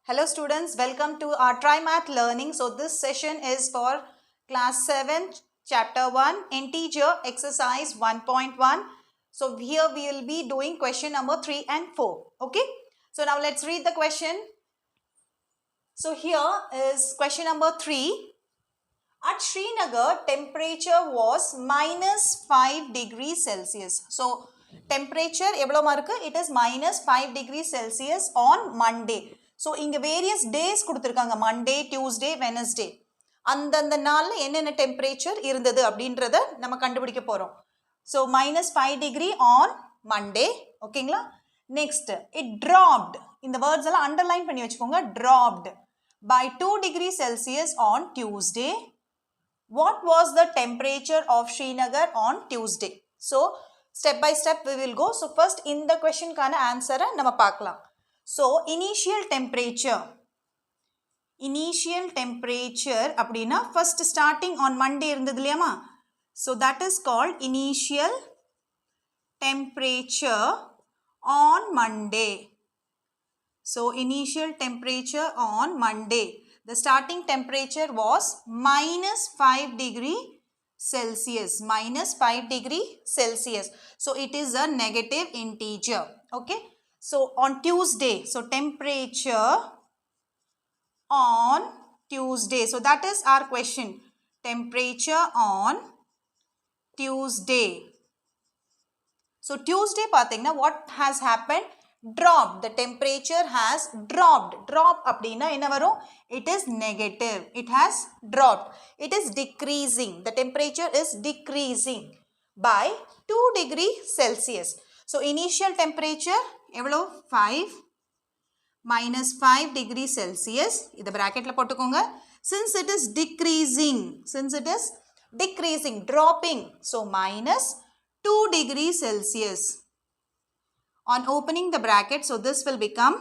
Hello students, welcome to our TriMath learning. So this session is for class 7 chapter 1 integer exercise 1.1. So here we will be doing question number 3 and 4. Okay. So now let's read the question. So here is question number 3. At Srinagar, temperature was minus 5 degrees Celsius. So temperature it is minus 5 degrees Celsius on Monday. So இங்க various days கொடுத்திருக்காங்க Monday, Tuesday, Wednesday. அந்தந்த நாள்ல என்னென்ன temperature இருந்தது அப்படின்றத நம்ம கண்டுபிடிக்க போறோம். So minus 5 degree on Monday. ஓகேங்களா? Next, it dropped. இந்த words எல்லாம் underline பண்ணி வச்சுக்கோங்க. Dropped by 2 degrees Celsius on Tuesday. What was the temperature of Srinagar on Tuesday? So step by step we will go. So first in the question kana answer nama paakalam. So initial temperature அப்படினா first starting on Monday இருந்தது இல்லையாமா. So that is called initial temperature on Monday. So initial temperature on Monday. The starting temperature was minus 5 degree Celsius. Minus 5 degree Celsius. So it is a negative integer. Okay. So on Tuesday. So temperature on Tuesday. So that is our question. Temperature on Tuesday. So Tuesday pathina what has happened? Dropped. The temperature has dropped. Drop அப்படினா என்ன வரும்? It is negative. It has dropped. It is decreasing. The temperature is decreasing by 2 degree Celsius. So initial temperature எவ்வளோ? 5 minus 5 degree Celsius. இதை bracketல போட்டுக்கோங்க. Since it is decreasing. Since it is decreasing. Dropping. So minus 2 degree Celsius. On opening the bracket, so this will become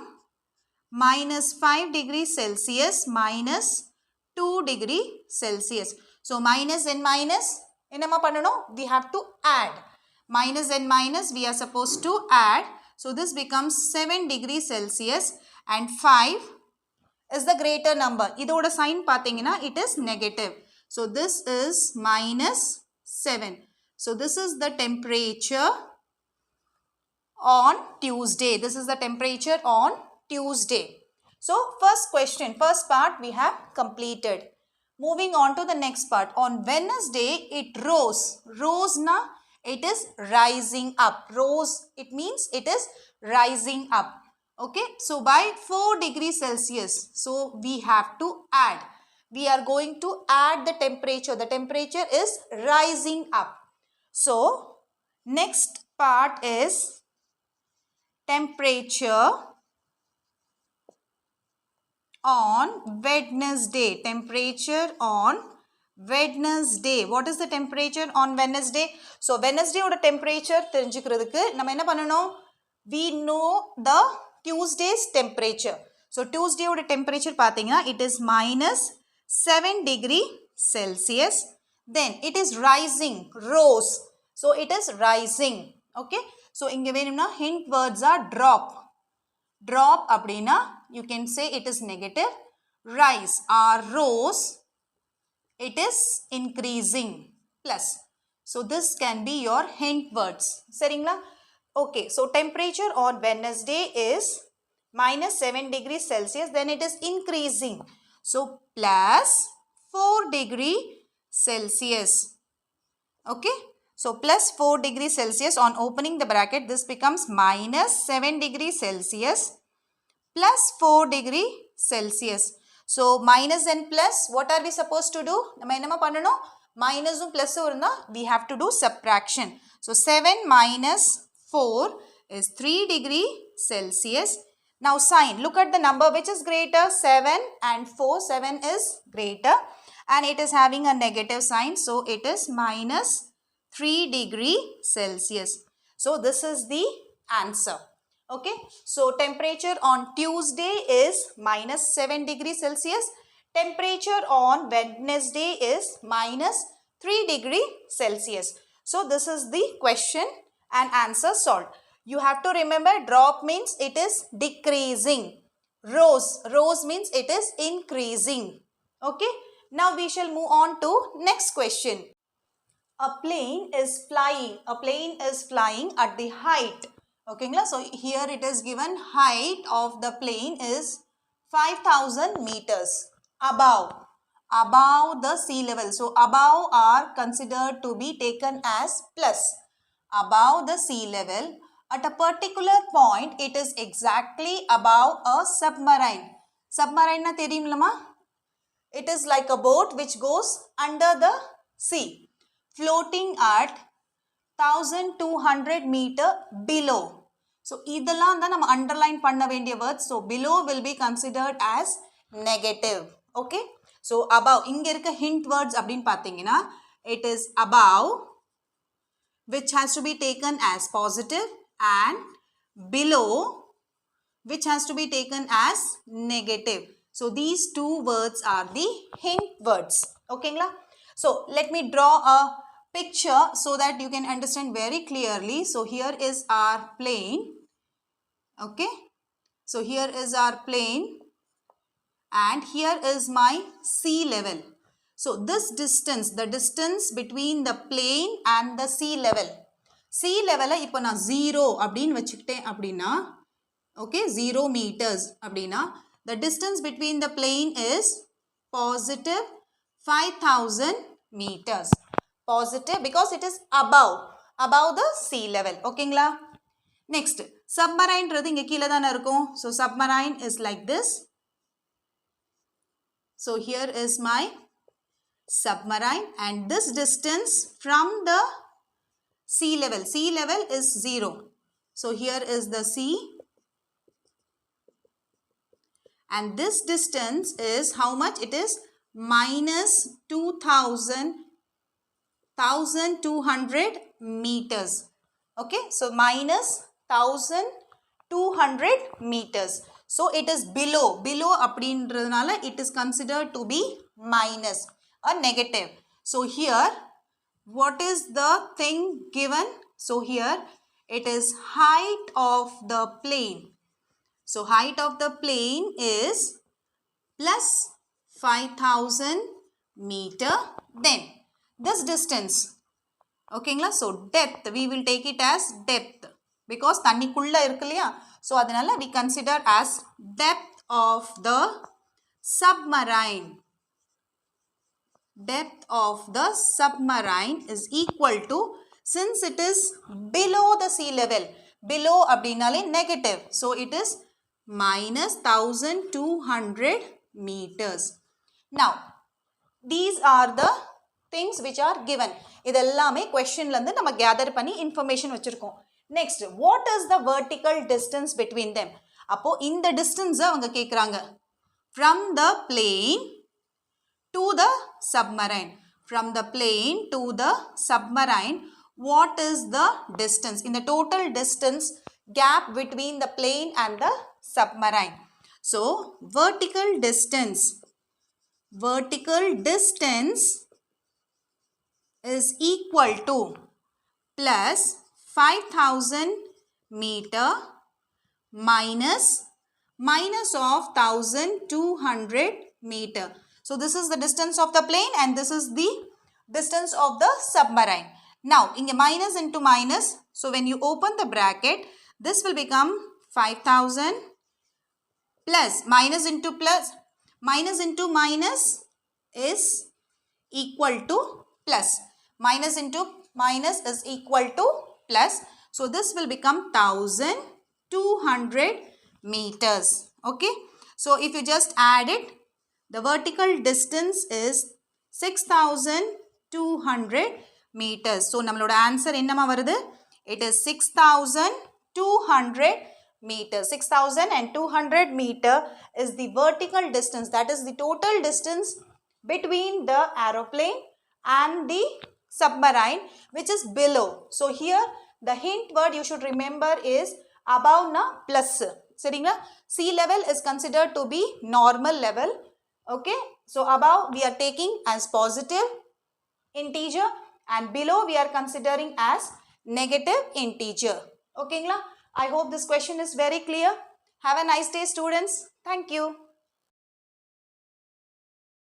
minus 5 degrees Celsius minus 2 degree Celsius. So minus and minus, we have to add. Minus and minus, we are supposed to add. So this becomes 7 degrees Celsius and 5 is the greater number. Idoda sign pathina, it is negative. So this is minus 7. So this is the temperature on Tuesday. This is the temperature on Tuesday. So first question, first part we have completed. Moving on to the next part. On Wednesday it rose. Rose na, it is rising up. Rose, it means it is rising up. Okay. So by 4 degrees Celsius. So we have to add. We are going to add the temperature. The temperature is rising up. So next part is temperature on Wednesday. Temperature on Wednesday. What is the temperature on Wednesday? So Wednesday oda temperature தெரிஞ்சுக்கிறதுக்கு நம்ம என்ன பண்ணணும்? We know the Tuesday's temperature. So Tuesday oda temperature பாத்தீங்கன்னா it is minus 7 degree Celsius. Then it is rising. Rose. So it is rising. Okay. So இங்க வேணும்னா hint words are drop. Drop அப்படின்னா you can say it is negative. Rise or rose, it is increasing. Plus. So this can be your hint words. சரிங்களா? Okay. So temperature on Wednesday is minus 7 degrees Celsius. Then it is increasing. So plus 4 degree Celsius. Okay. So plus 4 degrees Celsius on opening the bracket, this becomes minus 7 degrees Celsius plus 4 degree Celsius. So minus and plus, what are we supposed to do? Minus and plus, we have to do subtraction. So 7 minus 4 is 3 degree Celsius. Now sign, look at the number which is greater, 7 and 4, 7 is greater and it is having a negative sign. So it is minus 3 degree Celsius. So this is the answer. Okay. So temperature on Tuesday is minus 7 degree Celsius. Temperature on Wednesday is minus 3 degree Celsius. So this is the question and answer solved. You have to remember drop means it is decreasing. Rose means it is increasing. Okay. Now we shall move on to next question. A plane is flying. A plane is flying at the height. Okay. So here it is given height of the plane is 5,000 meters above the sea level. So above are considered to be taken as plus. Above the sea level. At a particular point, it is exactly above a submarine. Submarine na theriyumlama? It is like a boat which goes under the sea, floating at 1200 meter below. So, இதெல்லாம் தான் நம்ம underline பண்ண வேண்டிய words. So, below will be considered as negative. Okay. So, above. இங்க இருக்க hint words அப்படின்னு பார்த்தீங்கன்னா, it is above, which has to be taken as positive, and below, which has to be taken as negative. So, these two words are the hint words. Okay. So, let me draw a picture so that you can understand very clearly. So, here is our plane. Okay. So, here is our plane and here is my sea level. So, this distance, the distance between the plane and the sea level. Sea level இப்போ நான் 0 அப்படின்னு வச்சுக்கிட்டேன் அப்படின்னா, okay, 0 meters அப்படின்னா, the distance between the plane is positive 5,000 meters. Positive because it is above the sea level. Okay. Next, submarine இங்க கீழ தான இருக்கும். So, submarine is like this. So, here is my submarine and this distance from the sea level. Sea level is 0. So, here is the sea. And this distance is how much? It is minus 1,200 meters. Okay. So, minus 1,200 meters. So, it is below. Below அப்படின்றதுனால it is considered to be minus or negative. So, here what is the thing given? So, here it is height of the plane. So, height of the plane is plus 5,000 meter. Then, this distance. Okay. So, depth. We will take it as depth. Because தண்ணிக்குள்ள இருக்கு இல்லையா? So, அதனால we consider as depth of the submarine. Depth of the submarine is equal to, since it is below the sea level, below அப்படினாலே negative. So, it is minus 1,200 meters. Now, these are the things which are given. இதெல்லாமே questionல இருந்து நம்ம gather பண்ணி information வச்சிருக்கோம். Next, what is the vertical distance between them? அப்போ இந்த distance அவங்க கேக்குறாங்க. From the plane to the submarine. From the plane to the submarine, what is the distance? In the total distance gap between the plane and the submarine. So, vertical distance is equal to plus 5,000 meter minus of 1,200 meter. So, this is the distance of the plane and this is the distance of the submarine. Now, inga minus into minus. So, when you open the bracket, this will become 5,000 plus minus into plus. Minus into minus is equal to plus. Minus into minus is equal to plus. So, this will become 1,200 meters. Okay. So, if you just add it, the vertical distance is 6,200 meters. So, நம்மளோட answer என்னமா வருது? It is 6,200 meters. 6,200 meter is the vertical distance. That is the total distance between the aeroplane and the submarine, which is below. So, here the hint word you should remember is above na plus. சரிங்களா? Sea level is considered to be normal level. Okay. So, above we are taking as positive integer and below we are considering as negative integer. Okay. I hope this question is very clear. Have a nice day, students. Thank you.